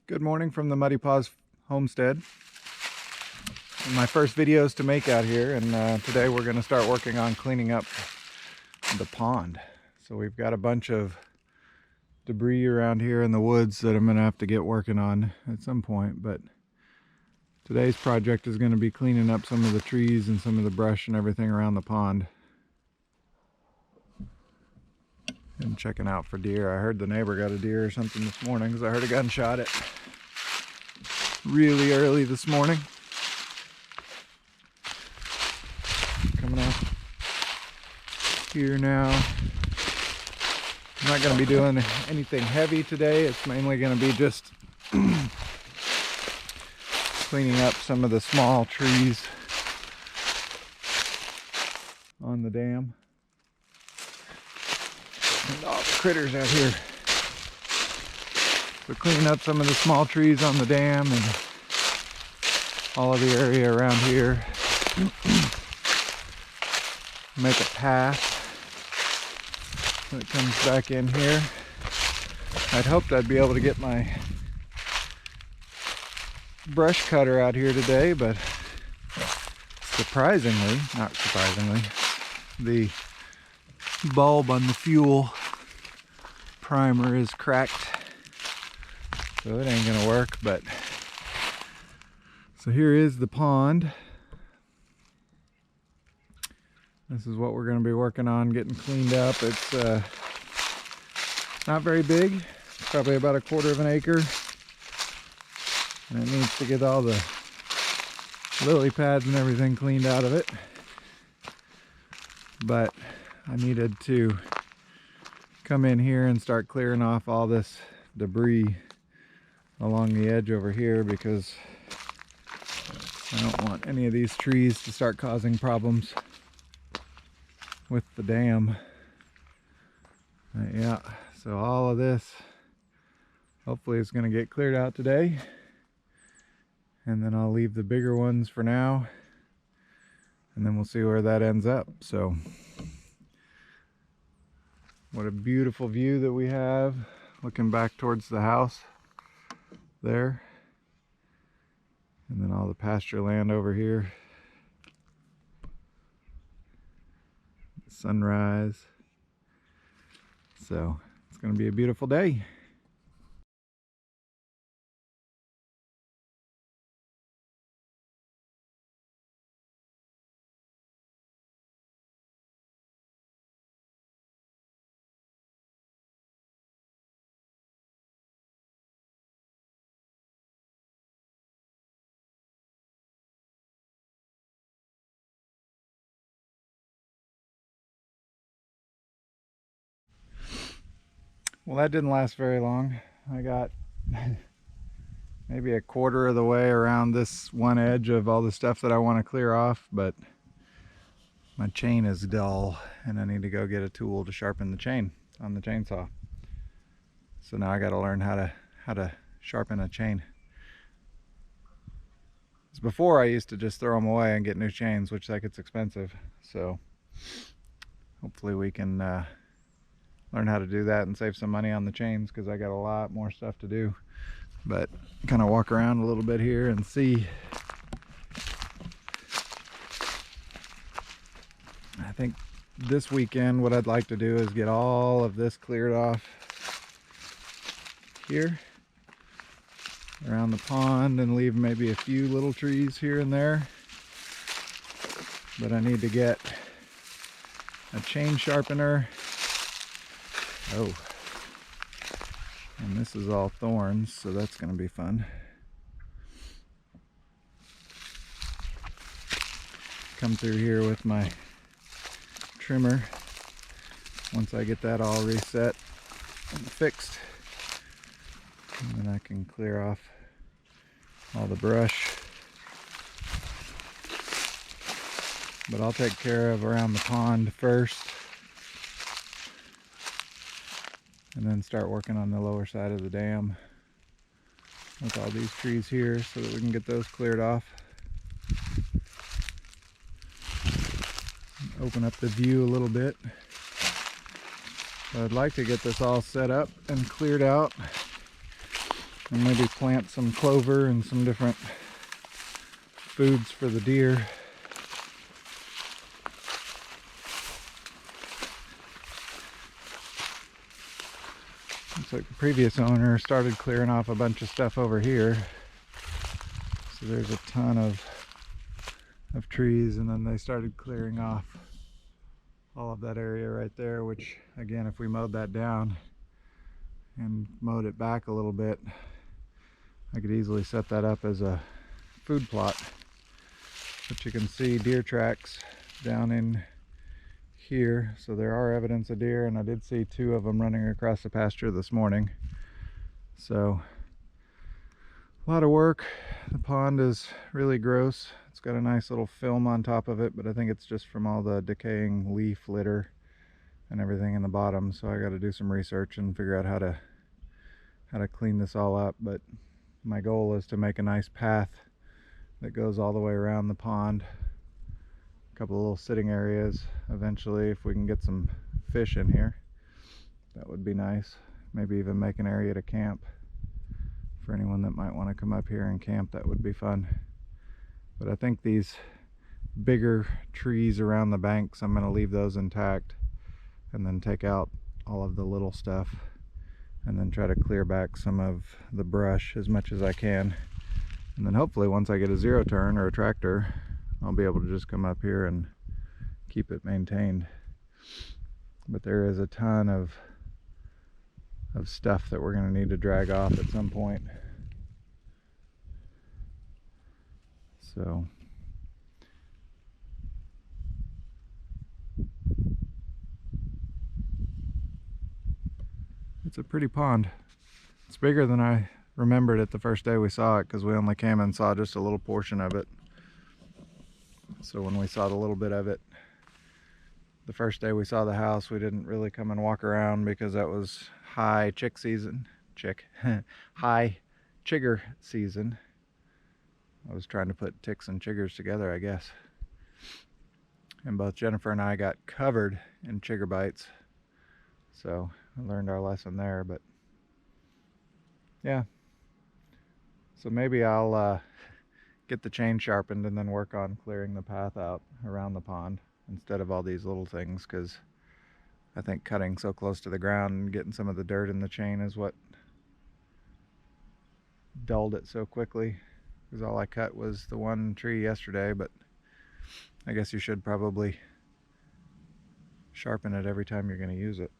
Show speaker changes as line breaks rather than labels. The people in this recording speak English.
Good morning from the Muddy Paws Homestead. My first videos to make out here, and today we're going to start working on cleaning up the pond. So we've got a bunch of debris around here in the woods that I'm going to have to get working on at some point, but today's project is going to be cleaning up some of the trees and some of the brush and everything around the pond. And checking out for deer. I heard the neighbor got a deer or something this morning because I heard a gunshot at really early this morning. Coming up here now. I'm not going to be doing anything heavy today. It's mainly going to be just cleaning up some of the small trees on the dam. And all the critters out here. So cleaning up some of the small trees on the dam and all of the area around here. Make a path that comes back in here. I'd hoped I'd be able to get my brush cutter out here today, but surprisingly, not surprisingly, the bulb on the fuel primer is cracked, so it ain't gonna work. But so here is the pond. This is what we're going to be working on getting cleaned up. It's not very big. It's probably about 1/4 of an acre, and it needs to get all the lily pads and everything cleaned out of it. But I needed to come in here and start clearing off all this debris along the edge over here, because I don't want any of these trees to start causing problems with the dam. Yeah, so all of this hopefully is going to get cleared out today, and then I'll leave the bigger ones for now, and then we'll see where that ends up. So what a beautiful view that we have looking back towards the house there, and then all the pasture land over here. Sunrise. So it's going to be a beautiful day. Well, that didn't last very long. I got maybe 1/4 of the way around this one edge of all the stuff that I want to clear off, but my chain is dull and I need to go get a tool to sharpen the chain on the chainsaw. So now I got to learn how to sharpen a chain. Because before I used to just throw them away and get new chains, which that gets expensive. So hopefully we can learn how to do that and save some money on the chains, because I got a lot more stuff to do. But kind of walk around a little bit here and see. I think this weekend what I'd like to do is get all of this cleared off here around the pond and leave maybe a few little trees here and there. But I need to get a chain sharpener. Oh, and this is all thorns, so that's going to be fun. Come through here with my trimmer once I get that all reset and fixed, and then I can clear off all the brush. But I'll take care of around the pond first, and then start working on the lower side of the dam with all these trees here so that we can get those cleared off. Open up the view a little bit. So I'd like to get this all set up and cleared out And maybe plant some clover and some different foods for the deer. Looks like the previous owner started clearing off a bunch of stuff over here. So there's a ton of trees, and then they started clearing off all of that area right there, which again, if we mowed that down and mowed it back a little bit, I could easily set that up as a food plot. But you can see deer tracks down in here, so there are evidence of deer, and I did see 2 of them running across the pasture this morning. So a lot of work. The pond is really gross. It's got a nice little film on top of it, but I think it's just from all the decaying leaf litter and everything in the bottom. So I got to do some research and figure out how to clean this all up. But my goal is to make a nice path that goes all the way around the pond. A couple of little sitting areas eventually, if we can get some fish in here. That would be nice. Maybe even make an area to camp. For anyone that might want to come up here and camp, that would be fun. But I think these bigger trees around the banks, I'm going to leave those intact and then take out all of the little stuff and then try to clear back some of the brush as much as I can. And then hopefully once I get a 0-turn or a tractor, I'll be able to just come up here and keep it maintained. But there is a ton of stuff that we're going to need to drag off at some point. So it's a pretty pond. It's bigger than I remembered it the first day we saw it, because we only came and saw just a little portion of it. So when we saw the little bit of it the first day we saw the house, we didn't really come and walk around because that was high chick season. High chigger season. I was trying to put ticks and chiggers together, I guess. And both Jennifer and I got covered in chigger bites. So I learned our lesson there, but yeah. So maybe I'll get the chain sharpened and then work on clearing the path out around the pond instead of all these little things, because I think cutting so close to the ground and getting some of the dirt in the chain is what dulled it so quickly. Because all I cut was the one tree yesterday, but I guess you should probably sharpen it every time you're going to use it.